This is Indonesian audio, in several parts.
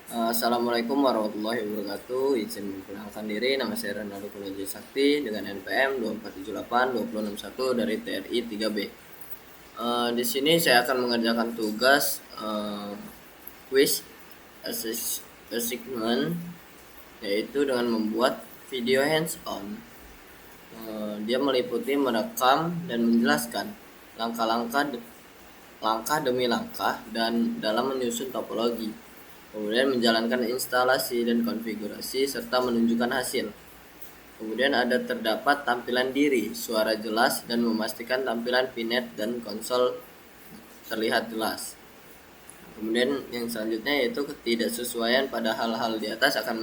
Assalamualaikum warahmatullahi wabarakatuh. Izin memperkenalkan diri, nama saya Renaldo Kunoji Sakti dengan NPM 2478-2061 dari TRI 3B. Di sini saya akan mengerjakan tugas quiz assignment, yaitu dengan membuat video hands-on. Dia meliputi merekam dan menjelaskan langkah demi langkah dan dalam menyusun topologi, kemudian menjalankan instalasi dan konfigurasi serta menunjukkan hasil. Kemudian terdapat tampilan diri, suara jelas, dan memastikan tampilan VNet dan konsol terlihat jelas. Kemudian yang selanjutnya yaitu ketidaksesuaian pada hal-hal di atas akan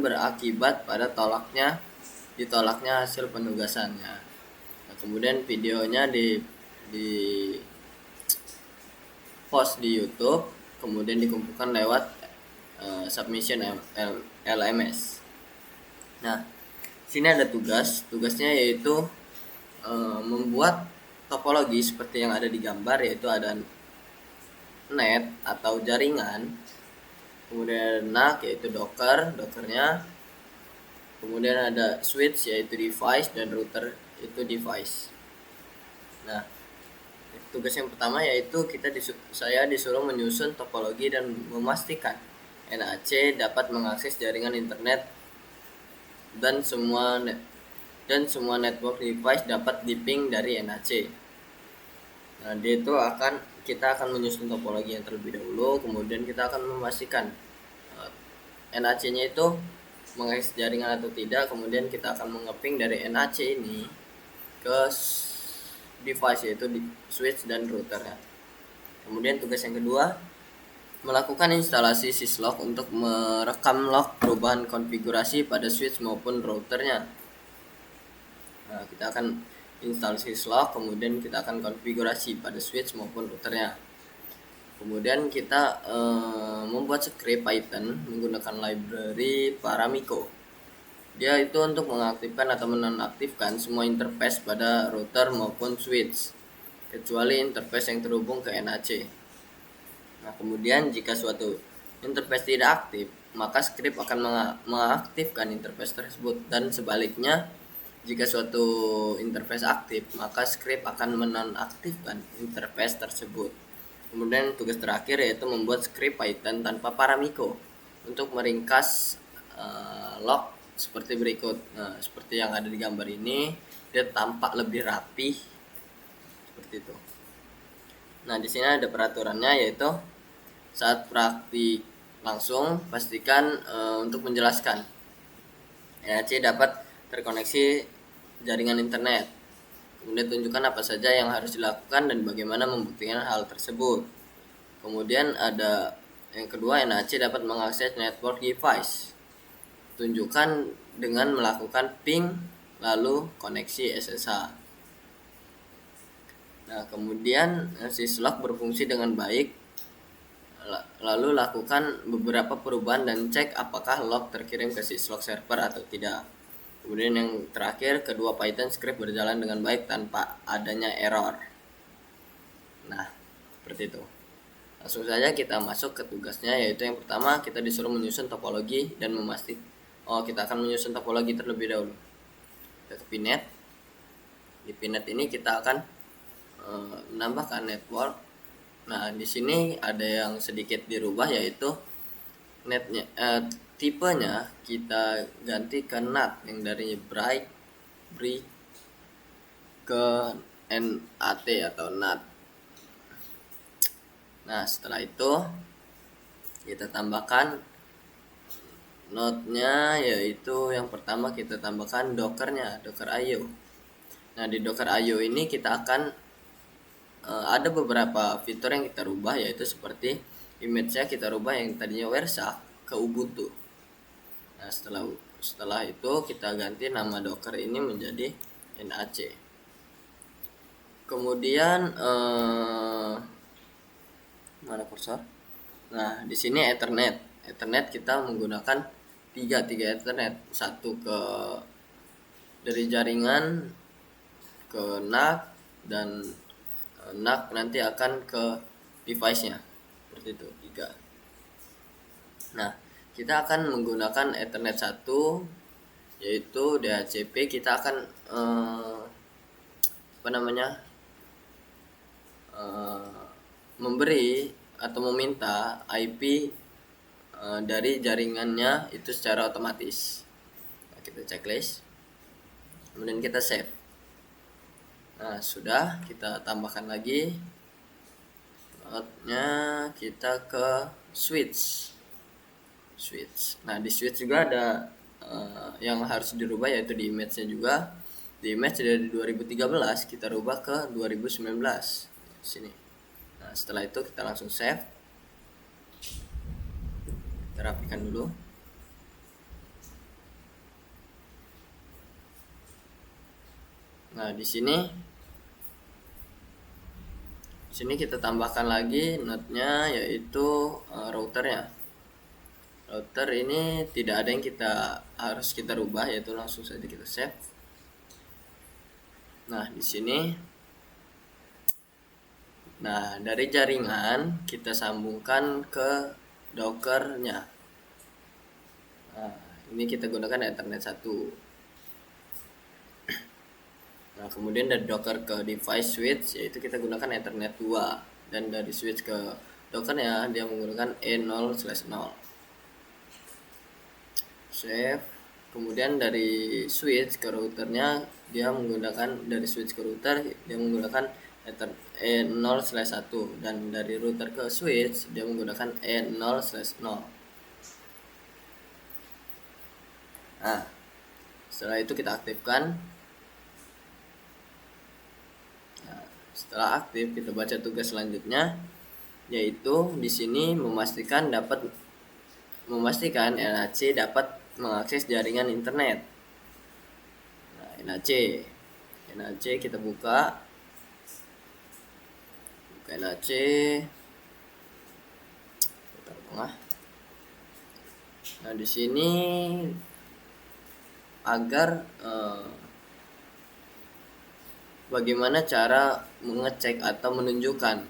berakibat pada ditolaknya hasil penugasannya. Nah, kemudian videonya di post di YouTube, kemudian dikumpulkan lewat submission LMS. Nah, sini ada tugasnya yaitu membuat topologi seperti yang ada di gambar, yaitu ada net atau jaringan, kemudian NAC yaitu dockernya, kemudian ada switch yaitu device, dan router itu device. Nah, tugas yang pertama yaitu saya disuruh menyusun topologi dan memastikan NAC dapat mengakses jaringan internet dan semua network device dapat diping dari NAC. Nah, kita akan menyusun topologi yang terlebih dahulu, kemudian kita akan memastikan NAC-nya itu mengakses jaringan atau tidak, kemudian kita akan mengeping dari NAC ini ke device yaitu di switch dan router. Kemudian tugas yang kedua, melakukan instalasi syslog untuk merekam log perubahan konfigurasi pada switch maupun routernya. Nah, kita akan instalasi syslog, kemudian kita akan konfigurasi pada switch maupun routernya. Kemudian kita membuat script Python menggunakan library Paramiko. Dia itu untuk mengaktifkan atau menonaktifkan semua interface pada router maupun switch, kecuali interface yang terhubung ke NAC. Nah, kemudian jika suatu interface tidak aktif, maka script akan mengaktifkan interface tersebut, dan sebaliknya, jika suatu interface aktif, maka script akan menonaktifkan interface tersebut. Kemudian tugas terakhir yaitu membuat script Python tanpa Paramiko untuk meringkas log seperti berikut. Nah, seperti yang ada di gambar ini, dia tampak lebih rapi seperti itu. Nah, di sini ada peraturannya, yaitu saat praktik langsung pastikan untuk menjelaskan NAC dapat terkoneksi jaringan internet. Kemudian tunjukkan apa saja yang harus dilakukan dan bagaimana membuktikan hal tersebut. Kemudian ada yang kedua, NAC dapat mengakses network device. Tunjukkan dengan melakukan ping lalu koneksi SSH. Nah, kemudian syslog berfungsi dengan baik. Lalu lakukan beberapa perubahan dan cek apakah log terkirim ke syslog server atau tidak. Kemudian yang terakhir, kedua Python script berjalan dengan baik tanpa adanya error. Nah, seperti itu. Langsung saja kita masuk ke tugasnya, yaitu yang pertama kita disuruh menyusun topologi dan kita akan menyusun topologi terlebih dahulu. Kita ke VNet. Di VNet ini kita akan menambahkan network. Nah, di sini ada yang sedikit dirubah, yaitu tipenya kita ganti ke NAT, yang dari bright ke NAT atau NAT. Nah, setelah itu kita tambahkan node-nya, yaitu yang pertama kita tambahkan dockernya, Docker.io. Nah, di Docker.io ini kita akan ada beberapa fitur yang kita rubah, yaitu seperti image-nya kita rubah yang tadinya Versa ke Ubuntu. Nah, setelah itu kita ganti nama Docker ini menjadi NAC. Kemudian mana kursor? Nah, di sini Ethernet kita menggunakan tiga Ethernet, satu dari jaringan ke NAC, dan NAC nanti akan ke device-nya, seperti itu, 3. Nah, kita akan menggunakan Ethernet 1 yaitu DHCP. Kita akan memberi atau meminta IP dari jaringannya itu secara otomatis. Nah, kita checklist, kemudian kita save. Nah, sudah, kita tambahkan lagi node-nya, kita ke switch. Nah, di switch juga ada yang harus dirubah, yaitu di image-nya juga. Di image dari 2013 kita rubah ke 2019 sini. Nah, setelah itu kita langsung save. Kita rapikan dulu. Nah, di sini kita tambahkan lagi node-nya, yaitu routernya. Router ini tidak ada yang harus kita rubah, yaitu langsung saja kita save. Nah, di sini, nah, dari jaringan kita sambungkan ke Docker-nya. Nah, ini kita gunakan Ethernet 1. Nah, kemudian dari Docker ke device switch, yaitu kita gunakan Ethernet 2. Dan dari switch ke Docker-nya dia menggunakan E0/0. Save. Kemudian dari switch ke routernya dia menggunakan, dari switch ke router dia menggunakan E0/1, dan dari router ke switch dia menggunakan E0/0. Nah, setelah itu kita aktifkan. Nah, setelah aktif, kita baca tugas selanjutnya, yaitu di sini memastikan NHC dapat mengakses jaringan internet. Nah, NHC kita buka NHC. Nah, di sini agar bagaimana cara mengecek atau menunjukkan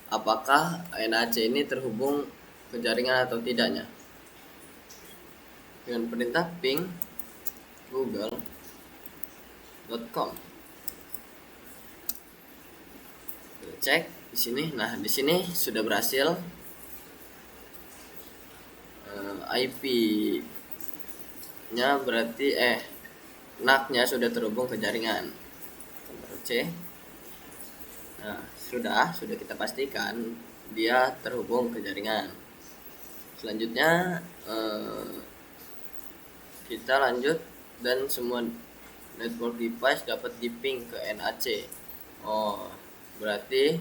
apakah NHC ini terhubung ke jaringan atau tidaknya, dengan perintah ping google.com. Kita cek di sini. Nah, di sini sudah berhasil. IP-nya berarti NAC-nya sudah terhubung ke jaringan. Ctrl C. Nah, sudah kita pastikan dia terhubung ke jaringan. Selanjutnya kita lanjut, dan semua network device dapat di-ping ke NAC. Berarti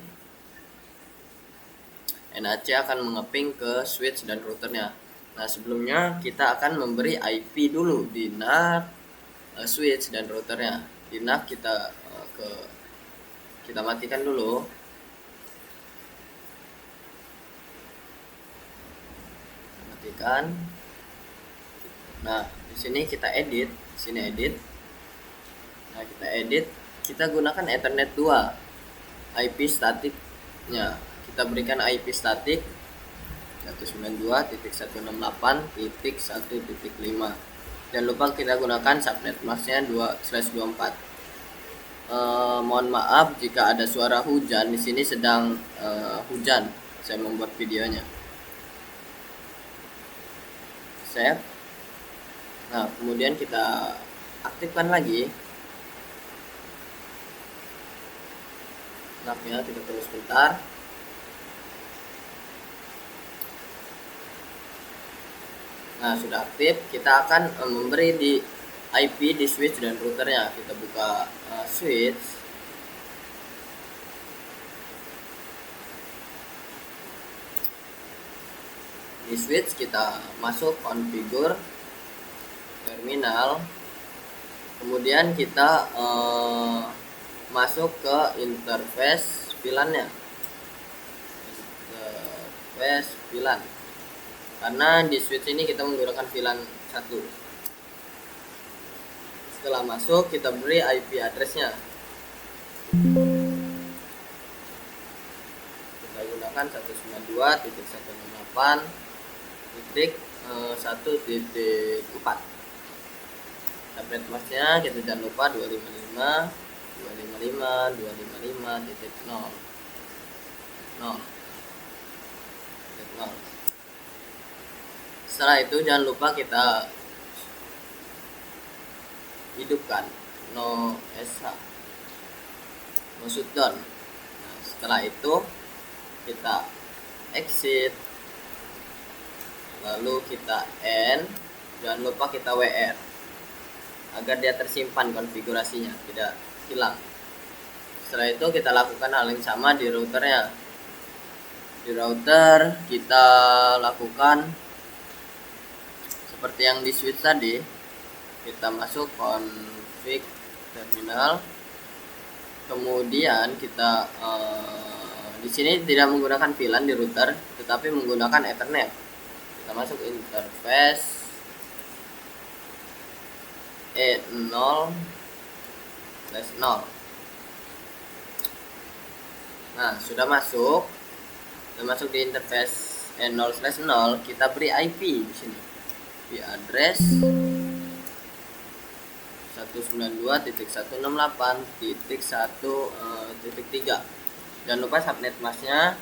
NAC akan mengeping ke switch dan routernya. Nah, sebelumnya kita akan memberi IP dulu di NAC, switch dan routernya. Di NAC kita matikan dulu. Nah, di sini kita edit. Nah, kita gunakan Ethernet 2 IP statiknya. Kita berikan IP statik 192.168.1.5. Jangan lupa kita gunakan subnet masknya 2/24. Mohon maaf jika ada suara hujan. Di sini sedang hujan. Saya membuat videonya. Save. Nah, kemudian kita aktifkan lagi. NAC-nya kita tunggu sebentar. Nah, sudah aktif. Kita akan memberi di IP di switch dan routernya. Kita buka switch. Di switch kita masuk configure terminal. Kemudian kita masuk ke interface VLAN-nya. Karena di switch ini kita menggunakan VLAN 1. Setelah masuk, kita beri IP address-nya. Kita kita gunakan 192.168.1.4. Subnet masknya kita jangan lupa 255.255.255.0. Setelah itu jangan lupa kita hidupkan no sh, no shutdown. Nah, setelah itu kita exit, lalu kita end, jangan lupa kita WR agar dia tersimpan konfigurasinya, tidak hilang. Setelah itu kita lakukan hal yang sama di routernya. Di router kita lakukan seperti yang di switch tadi. Kita masuk config terminal, kemudian kita di sini tidak menggunakan VLAN di router, tetapi menggunakan Ethernet. Kita masuk interface E0/0. Nah, sudah masuk di interface E0/0, kita beri IP di sini. IP address 192.168.1.3. Jangan lupa subnet masknya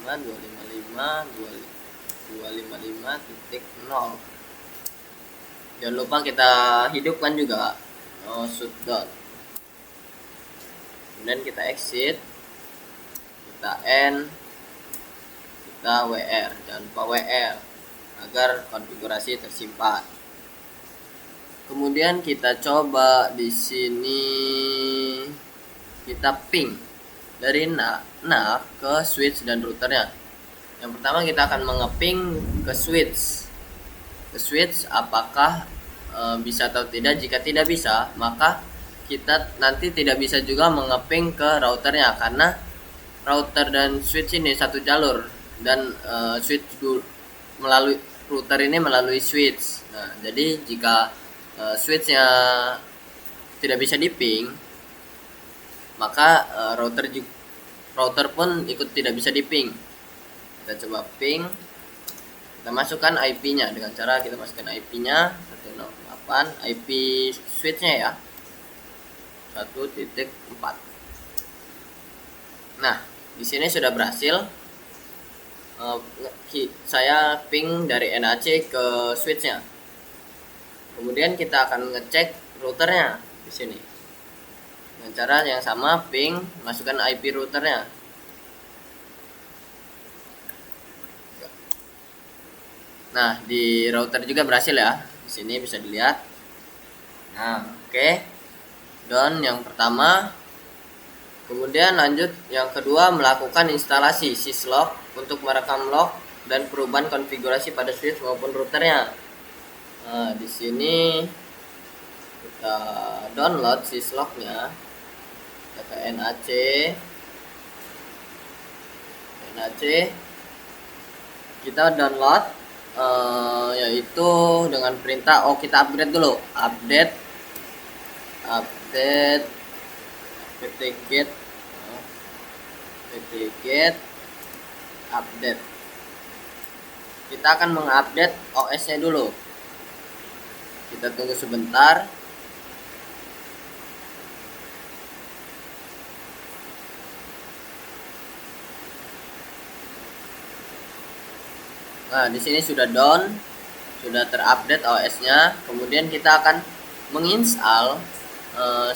255.255.255.0. Jangan lupa kita hidupkan juga no shutdown. Kemudian kita exit, kita end, kita WR. Jangan lupa WR agar konfigurasi tersimpan. Kemudian kita coba di sini kita ping dari NAC ke switch dan routernya. Yang pertama kita akan mengeping ke switch. Apakah bisa atau tidak. Jika tidak bisa, maka kita nanti tidak bisa juga mengeping ke routernya, karena router dan switch ini satu jalur, dan switch melalui router ini melalui switch. Nah, jadi jika switchnya tidak bisa diping, maka router pun ikut tidak bisa diping. Kita coba ping, kita masukkan IP-nya dengan cara kita masukkan IP-nya 108, IP switch-nya ya 1.4. Nah, di sini sudah berhasil. Saya ping dari NAC ke switch-nya. Kemudian kita akan ngecek routernya di sini. Dengan cara yang sama, ping, masukkan IP routernya. Nah, di router juga berhasil ya. Di sini bisa dilihat. Nah, oke. Dan yang pertama. Kemudian lanjut yang kedua, melakukan instalasi syslog untuk merekam log dan perubahan konfigurasi pada switch maupun routernya. Nah, di sini kita download syslognya. Kita ke NAC, kita download yaitu dengan perintah kita upgrade dulu, update apt-get update. Kita akan mengupdate OS-nya dulu. Kita tunggu sebentar. Nah, di sini sudah down, sudah terupdate OS-nya. Kemudian kita akan menginstal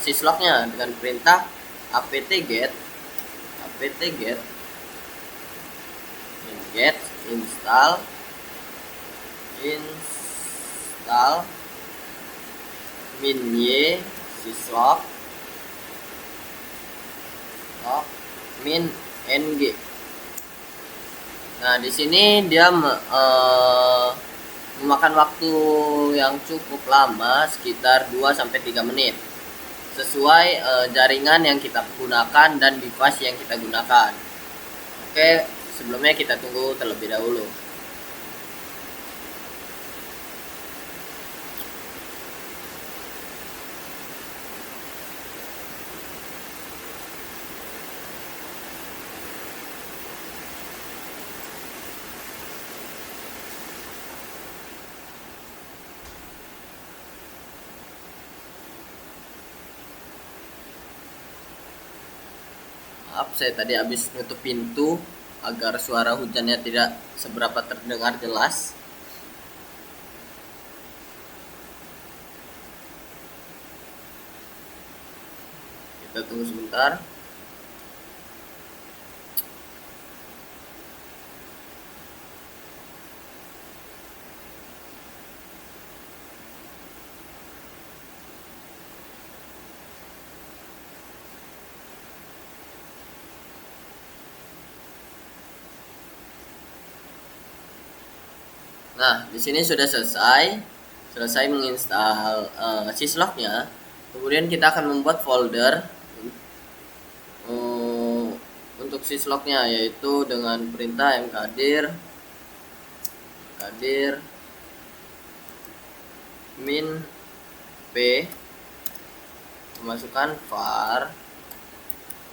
syslog-nya dengan perintah apt-get install min-y syslog min-ng. Nah, di sini dia memakan waktu yang cukup lama, sekitar 2-3 menit. Sesuai jaringan yang kita gunakan dan device yang kita gunakan. Oke, sebelumnya kita tunggu terlebih dahulu. Maaf, saya tadi habis nutup pintu agar suara hujannya tidak seberapa terdengar jelas. Kita tunggu sebentar. Nah, di sini sudah selesai menginstal syslog-nya. Kemudian kita akan membuat folder untuk syslog-nya, yaitu dengan perintah mkdir min p, memasukkan var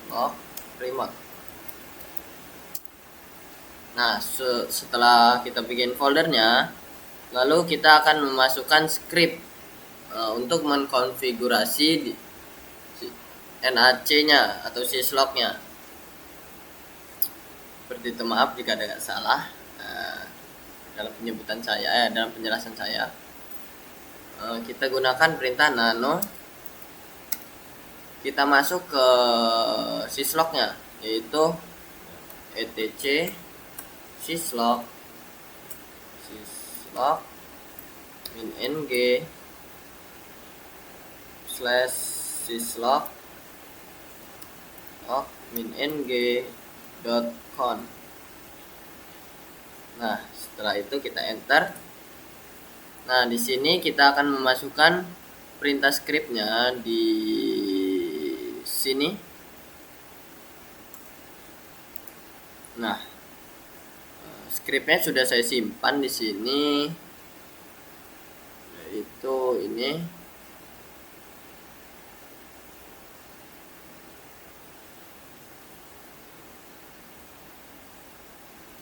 log remote. Nah, setelah kita bikin foldernya, lalu kita akan memasukkan script untuk mengkonfigurasi NAC-nya atau syslog-nya. Seperti itu, maaf jika ada salah dalam penyebutan saya, dalam penjelasan saya. Kita gunakan perintah nano. Kita masuk ke syslog-nya, yaitu etc syslog min ng slash syslog min ng .conf. Nah, setelah itu kita enter. Nah, di sini kita akan memasukkan perintah scriptnya di sini. Nah, scriptnya sudah saya simpan di sini, yaitu ini.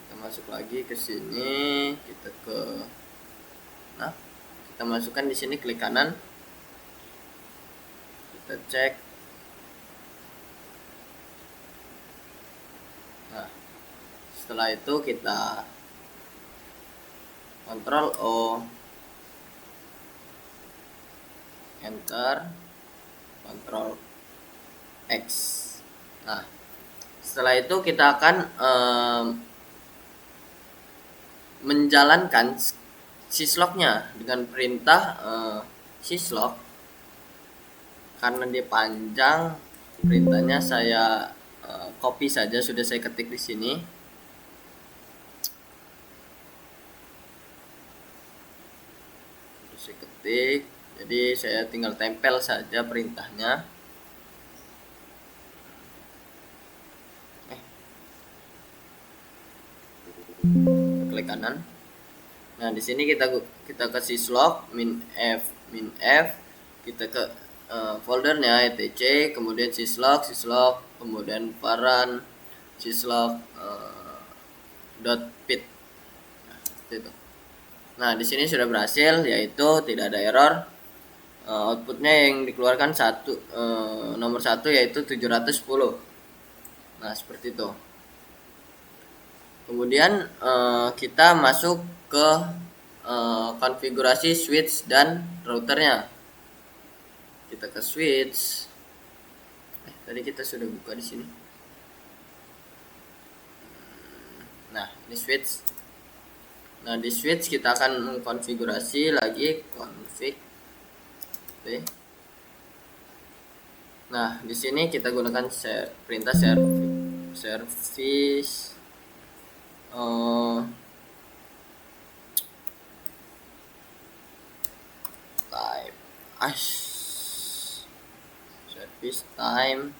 Kita masuk lagi ke sini, kita masukkan di sini, klik kanan, kita cek. Nah, setelah itu kita Ctrl O, enter, Ctrl X. Nah, setelah itu kita akan menjalankan syslog-nya dengan perintah syslog. Karena dia panjang, perintahnya saya copy saja, sudah saya ketik di sini. Saya ketik, jadi saya tinggal tempel saja perintahnya. Klik kanan. Nah, di sini kita ke syslog min f, kita ke foldernya etc, kemudian syslog, kemudian paran syslog .pit. Nah, itu. Nah, di sini sudah berhasil, yaitu tidak ada error. Outputnya yang dikeluarkan nomor 1 yaitu 710. Nah, seperti itu. Kemudian kita masuk ke konfigurasi switch dan routernya. Kita ke switch. Tadi kita sudah buka di sini. Nah, ini switch. Nah, di switch kita akan mengkonfigurasi lagi config. Oke. Nah, di sini kita gunakan perintah service type service time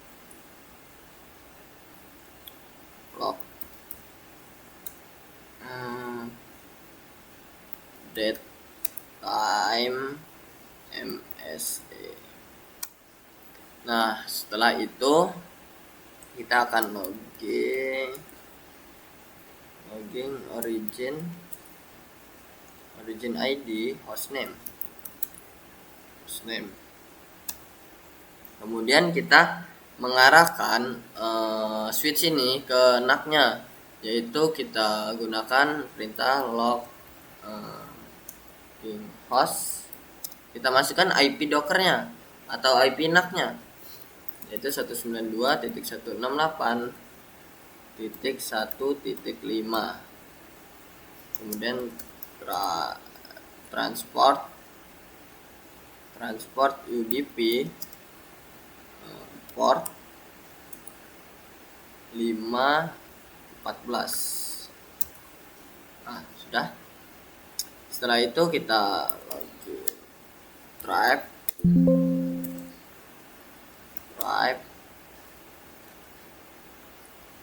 clock date time MSA. Nah, setelah itu kita akan login origin ID hostname. Kemudian kita mengarahkan switch ini ke NAC-nya, yaitu kita gunakan perintah log host, kita masukkan IP dockernya atau IP NAC-nya, yaitu 192.168.1.5. kemudian transport UDP port 514. Nah, sudah. Setelah itu kita drive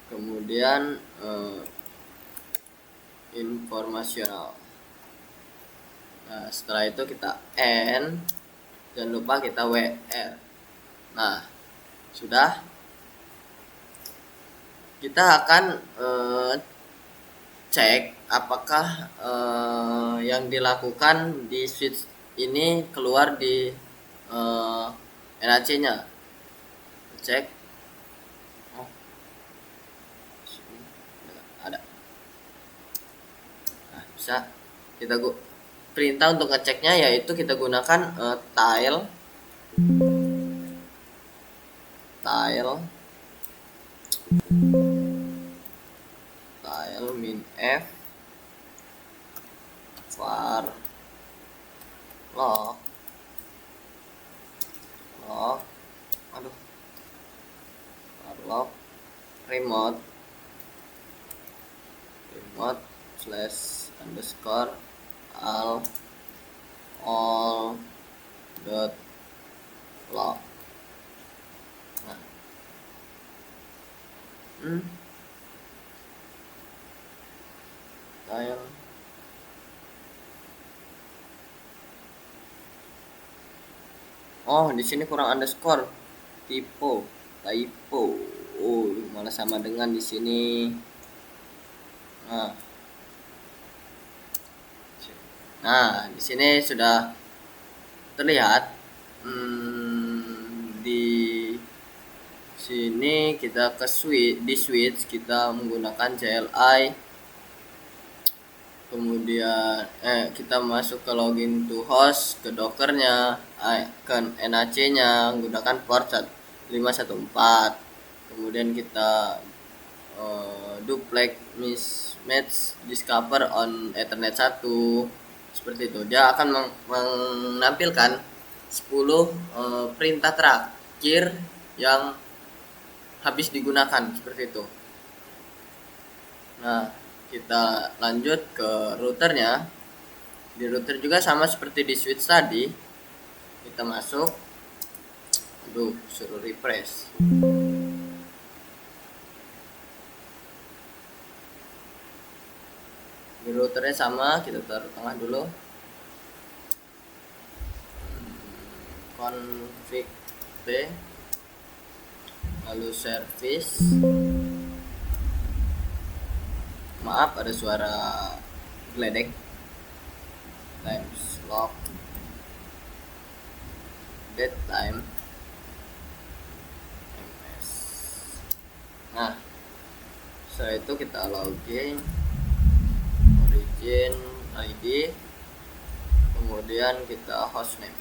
kemudian informasional. Nah, setelah itu kita N, jangan lupa kita WR. Nah, sudah. Kita akan cek apakah yang dilakukan di switch ini keluar di NAC-nya. Cek. Ada. Nah, bisa kita perintah untuk ngeceknya, yaitu kita gunakan tile min f var log remote /_ all dot log. Nah, oh, di sini kurang underscore, typo. Oh, malah sama dengan di sini. Nah, di sini sudah terlihat. Di sini kita ke switch kita menggunakan CLI, kemudian kita masuk ke login to host, ke dockernya, ke NAC-nya menggunakan port 514. kemudian kita duplex mismatch discover on Ethernet 1, seperti itu. Dia akan menampilkan 10 perintah terakhir yang habis digunakan, seperti itu. Nah, kita lanjut ke routernya. Di router juga sama seperti di switch tadi, kita masuk, suruh refresh. Di routernya sama, kita taruh tengah dulu. Config P, lalu service. Maaf, ada suara geledek. Times log date time ms. Nah, setelah itu kita login, origin ID, kemudian kita hostname.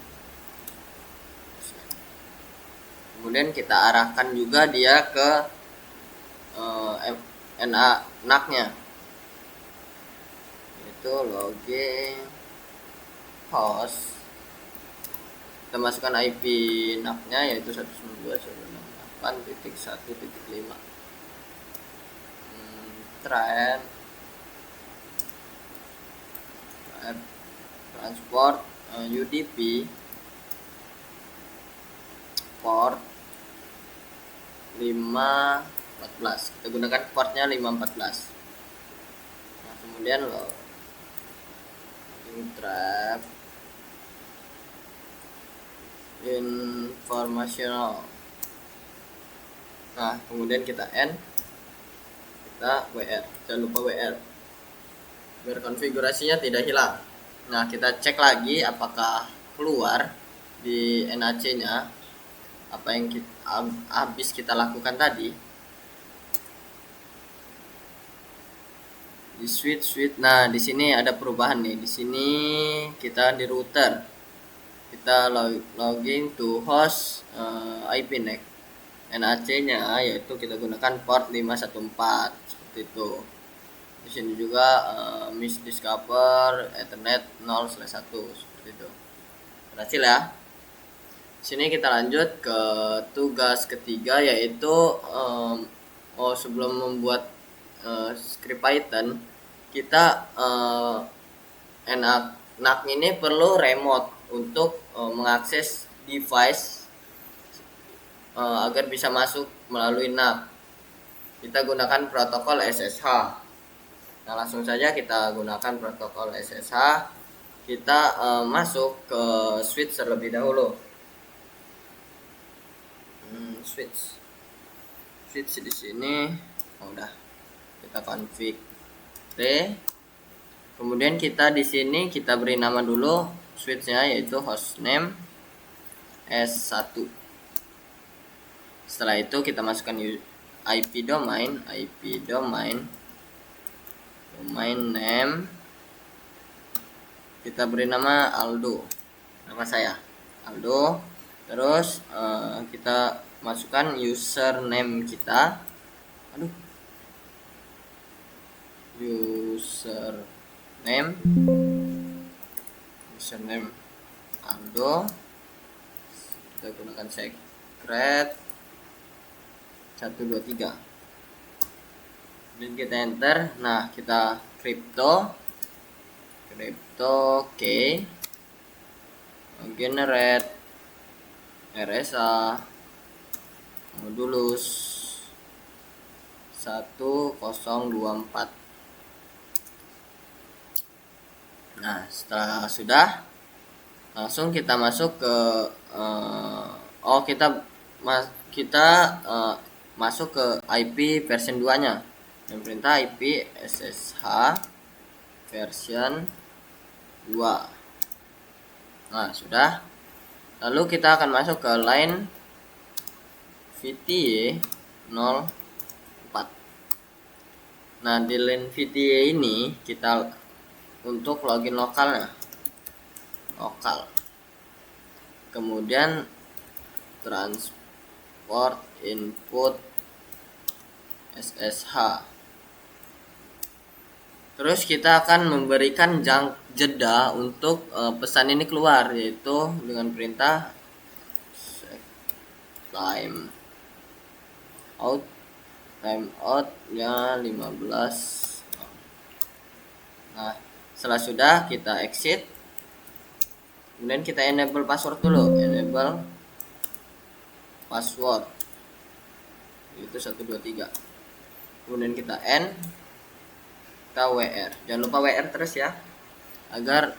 Kemudian kita arahkan juga dia ke NAC-nya, itu login host. Kita masukkan IP NAC-nya, yaitu 192.168.1.5. Transport UDP port 514. Kita gunakan portnya 514. Nah, kemudian trap informational. Nah, kemudian kita N, kita WR. Jangan lupa WR biar konfigurasinya tidak hilang. Nah, kita cek lagi apakah keluar di NAC-nya. apa yang kita habis kita lakukan tadi di switch. Nah, di sini ada perubahan nih. Di sini kita di router. Kita login to host IP NAC. NAC-nya yaitu kita gunakan port 514 seperti itu. Di sini juga Miss Discover Ethernet 0/1 seperti itu. Berhasil ya. Sini kita lanjut ke tugas ketiga, yaitu sebelum membuat script Python, kita NAC ini perlu remote untuk mengakses device agar bisa masuk melalui NAC. Kita gunakan protokol SSH. Nah, langsung saja kita gunakan protokol SSH. Kita masuk ke switch terlebih dahulu. Switch di sini udah kita config. Kemudian kita di sini kita beri nama dulu switchnya, yaitu hostname S1. Setelah itu kita masukkan IP domain name, kita beri nama Aldo, nama saya Aldo. Terus kita masukkan username kita. Username Aldo. Kita gunakan secret 123. Dan kita enter. Nah, kita crypto key, generate RSA modulus 1024. Nah, setelah sudah, langsung kita masuk ke masuk ke IP version 2-nya. Dan perintah IP SSH version 2. Nah, sudah. Lalu kita akan masuk ke line VTY 04. Nah, di line VTY ini kita untuk login lokal. Kemudian transport input SSH. Terus kita akan memberikan jeda untuk pesan ini keluar, yaitu dengan perintah timeout-nya 15. Nah, setelah sudah kita exit. Kemudian kita enable password dulu, enable password itu 123. Kemudian kita end, kita WR. Jangan lupa WR terus ya, agar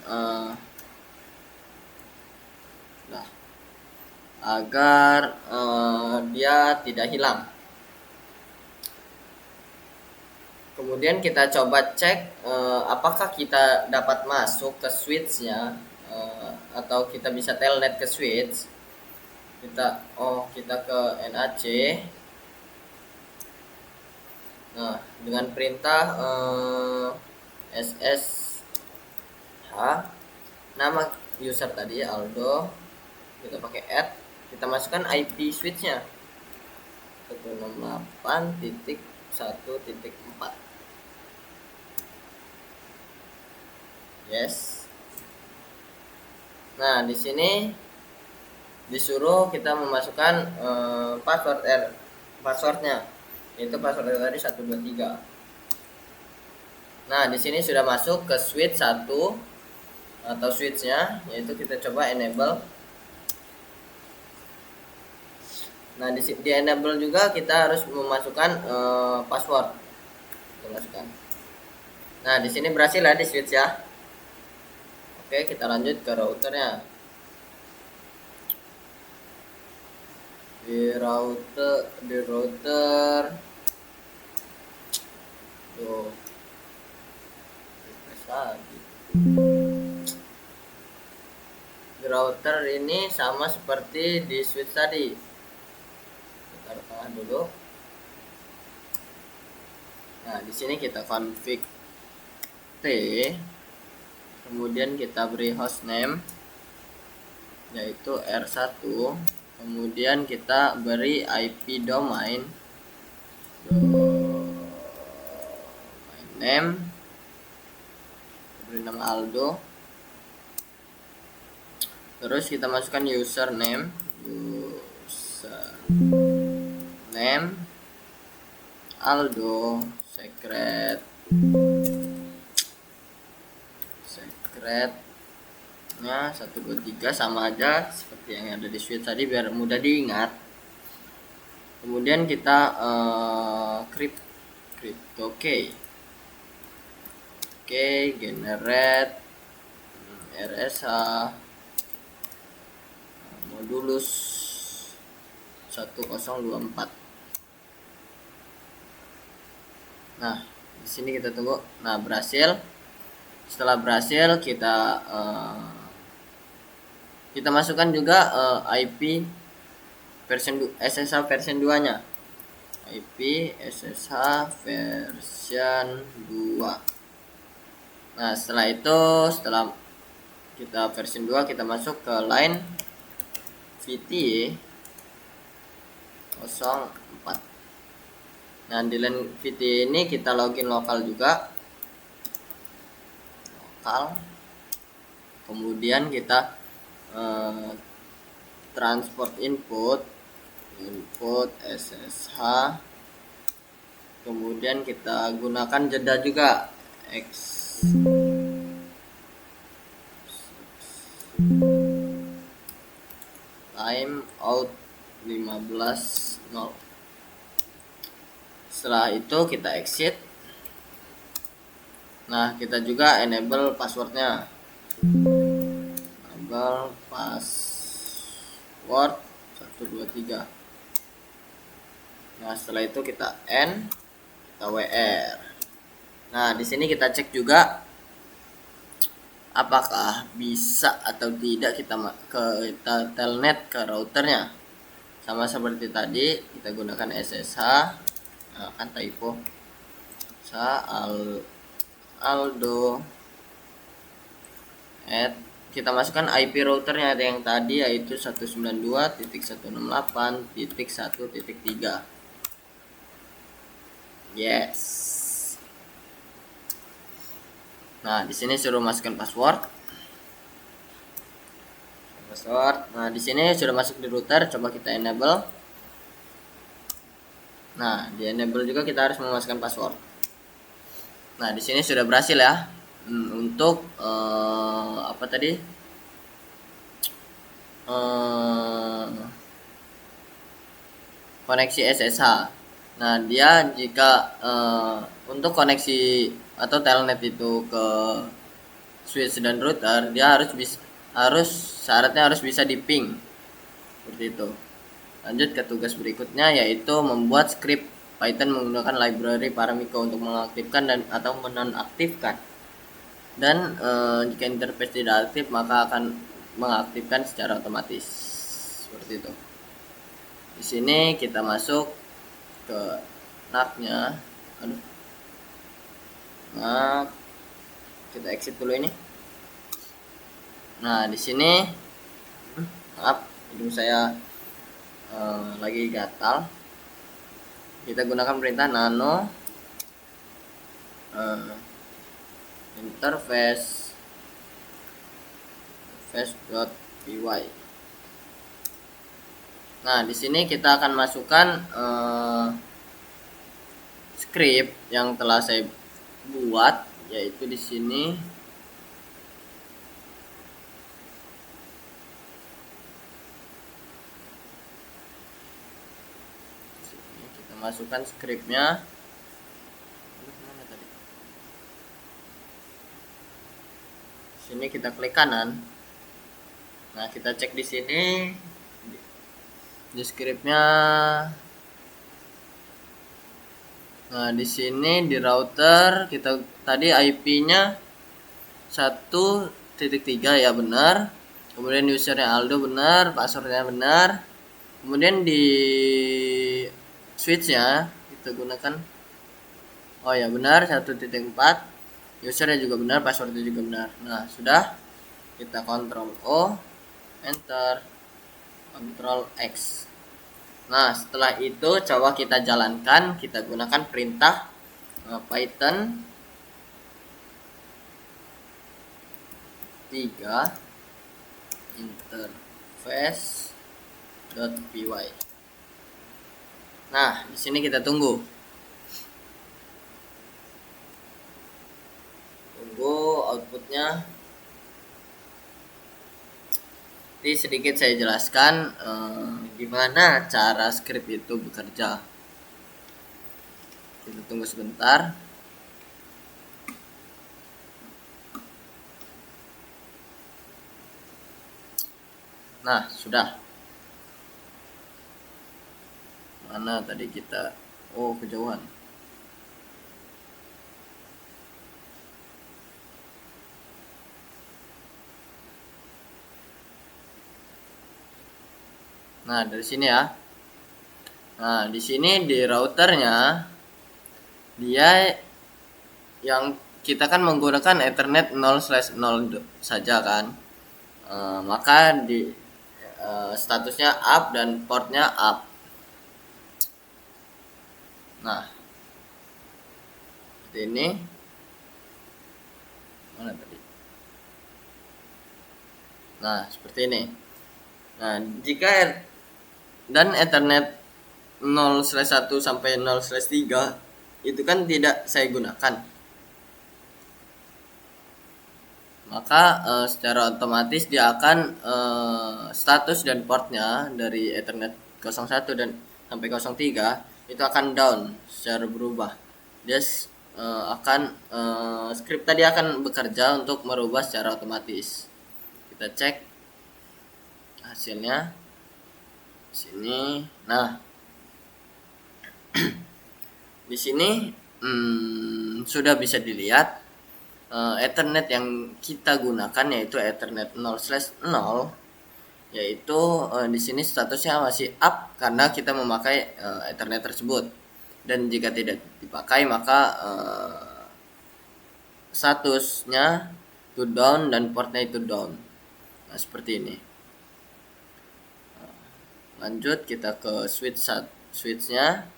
dia tidak hilang. Kemudian kita coba cek apakah kita dapat masuk ke switchnya, atau kita bisa telnet ke switch. Kita ke NAC. Nah, dengan perintah SSH, nama user tadi Aldo, kita pakai add, kita masukkan IP switchnya 168.1.4. Yes. Nah, di sini disuruh kita memasukkan passwordnya, yaitu password tadi 123. Nah, di sini sudah masuk ke switch 1 atau switchnya, yaitu kita coba enable. Nah, di enable juga kita harus memasukkan password. Kita masukkan. Nah, di sini berhasil ya di switch ya. Oke, kita lanjut ke routernya. Di router tuh lagi. Di router ini sama seperti di switch tadi. Tahan dulu. Nah, di sini kita config T, kemudian kita beri hostname yaitu R1, kemudian kita beri IP domain name, beri nama Aldo, terus kita masukkan username Aldo, secretnya 123, sama aja seperti yang ada di switch tadi biar mudah diingat. Kemudian kita crypto key, generate RSH modulus 1024. Nah, di sini kita tunggu. Nah, berhasil. Setelah berhasil, kita masukkan juga IP version SSH version 2-nya. IP SSH version 2. Nah, setelah kita version 2, kita masuk ke line VT 04. Nah, di line VT ini kita login lokal juga. Kemudian kita transport input SSH, kemudian kita gunakan jeda juga X time out 15.0. Setelah itu kita exit. Nah, kita juga enable passwordnya, enable password 123. Nah, setelah itu kita N, kita WR. Nah, di sini kita cek juga apakah bisa atau tidak kita telnet ke routernya. Sama seperti tadi, kita gunakan SSH. Nah, kan typo. Aldo kita masukkan IP routernya yang tadi yaitu 192.168.1.3. Yes. Nah, di sini suruh masukkan password. Nah, di sini sudah masuk di router, coba kita enable. Nah, di enable juga kita harus memasukkan password. Nah, di sini sudah berhasil ya untuk apa tadi? Koneksi SSH. Nah, dia jika untuk koneksi atau telnet itu ke switch dan router, dia syaratnya harus bisa di ping seperti itu. Lanjut ke tugas berikutnya, yaitu membuat script Python menggunakan library Paramiko untuk mengaktifkan dan atau menonaktifkan. Dan jika interface tidak aktif, maka akan mengaktifkan secara otomatis seperti itu. Di sini kita masuk ke NAC-nya. Nah, kita exit dulu ini. Nah, di sini maaf, hidung saya lagi gatal. Kita gunakan perintah nano interface.py. Nah, di sini kita akan masukkan script yang telah saya buat, yaitu di sini kita masukkan scriptnya. Sini kita klik kanan. Nah, kita cek di sini di scriptnya. Nah, di sini di router kita tadi IP-nya 1.3 ya benar. Kemudian usernya Aldo benar, passwordnya benar. Kemudian di switchnya kita gunakan, oh ya benar 1.4, usernya juga benar, passwordnya juga benar. Nah sudah, kita Ctrl O, enter, Ctrl X. Nah setelah itu coba kita jalankan, kita gunakan perintah Python 3 interface.py. Nah di sini kita tunggu outputnya. Jadi sedikit saya jelaskan gimana cara script itu bekerja. Kita tunggu sebentar. Nah sudah. Mana tadi kita, oh kejauhan. Nah dari sini ya. Nah di sini di routernya dia yang kita kan menggunakan Ethernet 0/0 saja kan. Maka di statusnya up dan portnya up. Nah seperti ini. Mana tadi? Nah seperti ini. Nah jika dan Ethernet 0/1 sampai 0/3 itu kan tidak saya gunakan, maka secara otomatis dia akan status dan portnya dari Ethernet 01 dan sampai 03 itu akan down secara berubah. Dia akan script tadi akan bekerja untuk merubah secara otomatis. Kita cek hasilnya sini. Nah di sini sudah bisa dilihat Ethernet yang kita gunakan yaitu Ethernet 0/0, yaitu di sini statusnya masih up karena kita memakai Ethernet tersebut. Dan jika tidak dipakai maka statusnya itu down dan portnya itu down. Nah seperti ini. Lanjut kita ke switchnya.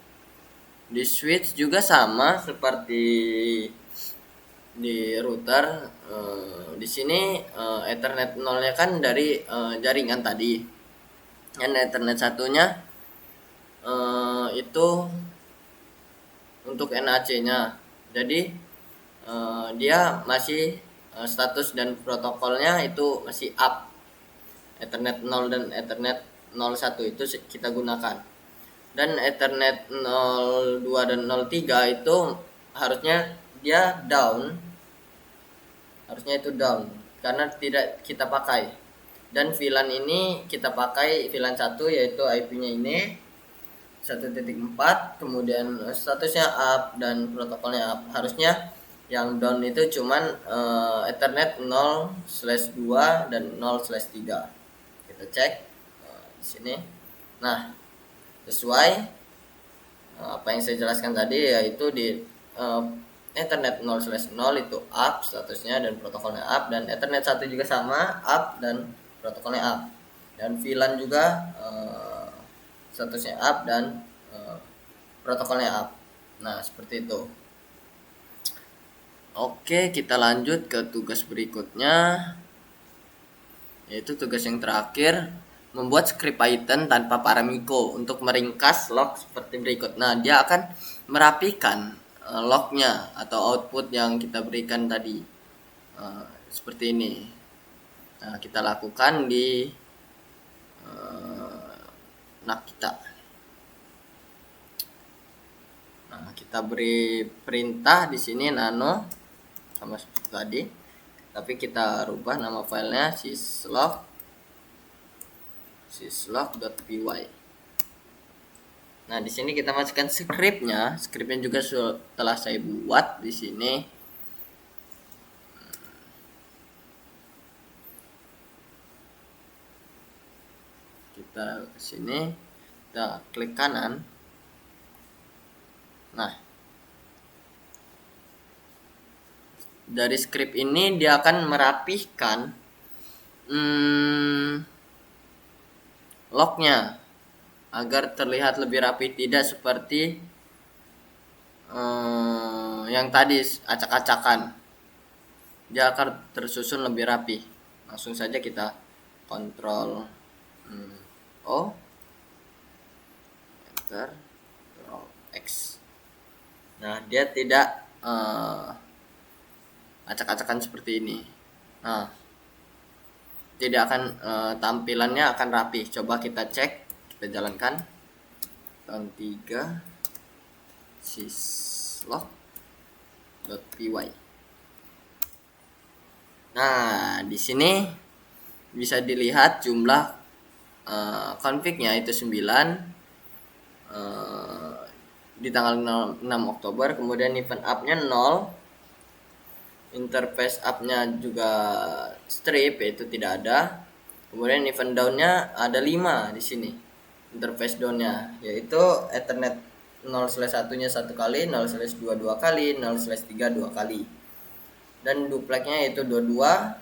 Di switch juga sama seperti di router. Di sini Ethernet 0-nya kan dari jaringan tadi, dan Ethernet 1-nya itu untuk NAC-nya. Jadi dia masih status dan protokolnya itu masih up. Ethernet 0 dan Ethernet 01 itu kita gunakan. Dan Ethernet 02 dan 03 itu harusnya dia down, harusnya itu down karena tidak kita pakai. Dan VLAN ini kita pakai VLAN 1 yaitu IP-nya ini 1.4, kemudian statusnya up dan protokolnya up. Harusnya yang down itu cuman Ethernet 0/2 dan 0/3. Kita cek di sini. Nah sesuai apa yang saya jelaskan tadi, yaitu di Ethernet 0/0 itu up statusnya dan protokolnya up, dan Ethernet 1 juga sama up dan protokolnya up, dan VLAN juga statusnya up dan protokolnya up. Nah seperti itu. Oke, kita lanjut ke tugas berikutnya, yaitu tugas yang terakhir, membuat script Python tanpa paramiko untuk meringkas log seperti berikut. Nah dia akan merapikan lognya atau output yang kita berikan tadi seperti ini. Nah kita lakukan di NAC kita. Nah kita beri perintah di sini nano sama seperti tadi, tapi kita rubah nama filenya syslog.py. Nah, di sini kita masukkan scriptnya. Scriptnya juga telah saya buat di sini. Kita ke sini, kita klik kanan. Nah, dari script ini dia akan merapihkan lognya agar terlihat lebih rapi, tidak seperti yang tadi acak-acakan. Dia akan tersusun lebih rapi. Langsung saja kita kontrol O, enter, Ctrl X. Nah, dia tidak acak-acakan seperti ini. Nah, tidak akan tampilannya akan rapi. Coba kita cek, kita jalankan. Tahun 3 syslog.py. Nah, di sini bisa dilihat jumlah config-nya itu 9 di tanggal 6 Oktober, kemudian event up-nya 0, interface up-nya juga strip, yaitu tidak ada. Kemudian event down-nya ada 5 di sini. Interface down-nya yaitu Ethernet 0/1-nya 1 kali, 0/2 2 kali, 0/3 2 kali. Dan dupleknya yaitu 22.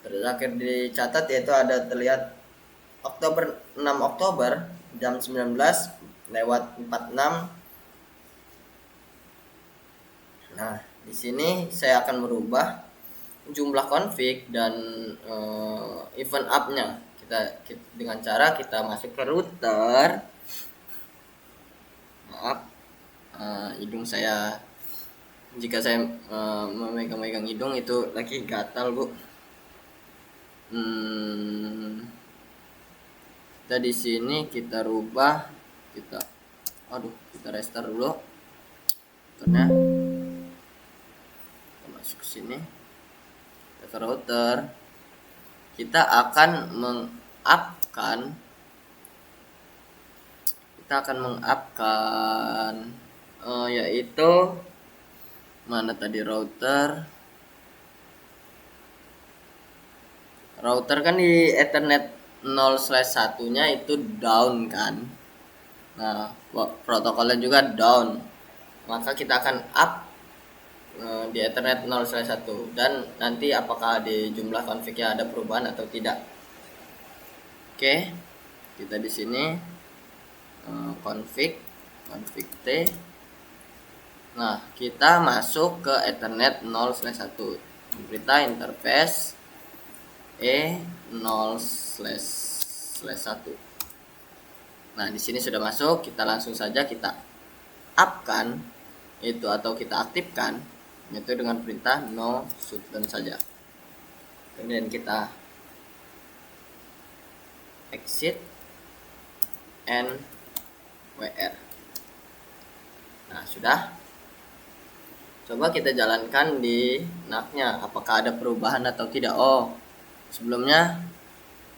Terakhir dicatat yaitu ada terlihat 6 Oktober jam 19:46. Nah, di sini saya akan merubah jumlah config dan event up-nya. Kita dengan cara kita masuk ke router. Maaf, hidung saya, jika saya memegang-megang hidung itu lagi gatal, Bu. Kita di sini kita rubah, kita restart dulu. Karena kita masuk ke sini, kita ke router. Kita akan mengupkan yaitu mana tadi router kan di Ethernet 0/1-nya itu down kan. Nah, protokolnya juga down. Maka kita akan up di Ethernet 0/1 dan nanti apakah di jumlah config-nya ada perubahan atau tidak. Oke, kita di sini config T. Nah, kita masuk ke Ethernet 0/1. Perintah interface E0/1. Nah, di sini sudah masuk. Kita langsung saja kita upkan itu atau kita aktifkan yaitu dengan perintah no shutdown saja. Kemudian kita exit NWR. Nah, sudah. Coba kita jalankan di NAC-nya, apakah ada perubahan atau tidak. Oh, sebelumnya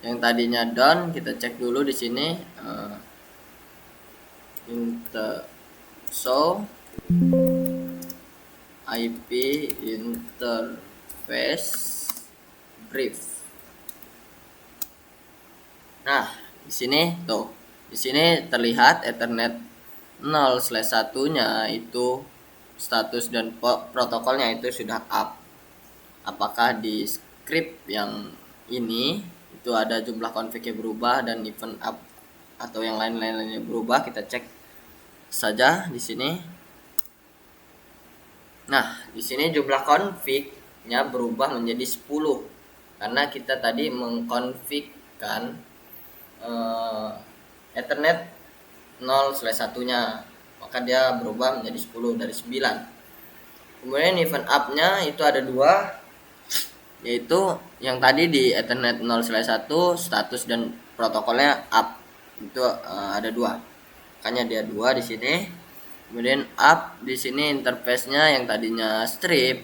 yang tadinya down, kita cek dulu di sini show IP interface brief. Nah, di sini terlihat Ethernet 0/1-nya itu status dan protokolnya itu sudah up. Apakah di script yang ini itu ada jumlah config-nya berubah dan event up atau yang lain-lainnya berubah? Kita cek saja di sini. Nah, di sini jumlah config-nya berubah menjadi 10 karena kita tadi mengkonfigkan Ethernet 0/1-nya, maka dia berubah menjadi 10 dari 9. Kemudian event up-nya itu ada 2, yaitu yang tadi di Ethernet 0/1 status dan protokolnya up itu ada 2, makanya dia 2 di sini. Kemudian up di sini interface-nya yang tadinya strip,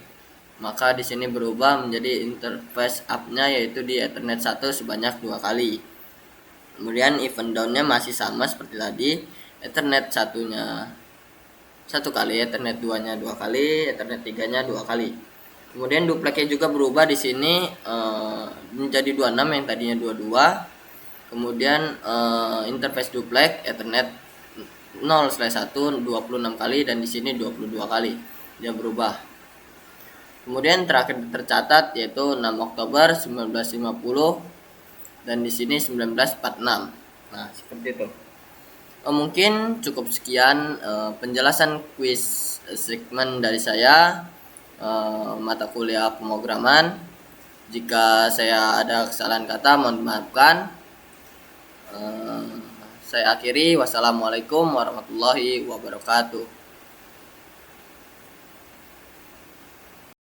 maka di sini berubah menjadi interface up-nya yaitu di Ethernet 1 sebanyak 2 kali. Kemudian event down-nya masih sama seperti tadi, Ethernet 1-nya 1 kali, Ethernet 2-nya 2 kali, Ethernet 3-nya 2 kali. Kemudian dupleknya juga berubah di sini menjadi 26 yang tadinya 22. Kemudian interface duplek Ethernet 0/1 26 kali dan di sini 22 kali. Dia berubah. Kemudian terakhir tercatat yaitu 6 Oktober 1950 dan di sini 1946. Nah, seperti itu. Mungkin cukup sekian penjelasan kuis segmen dari saya, mata kuliah pemrograman. Jika saya ada kesalahan kata mohon dimaafkan. Saya akhiri. Wassalamualaikum warahmatullahi wabarakatuh.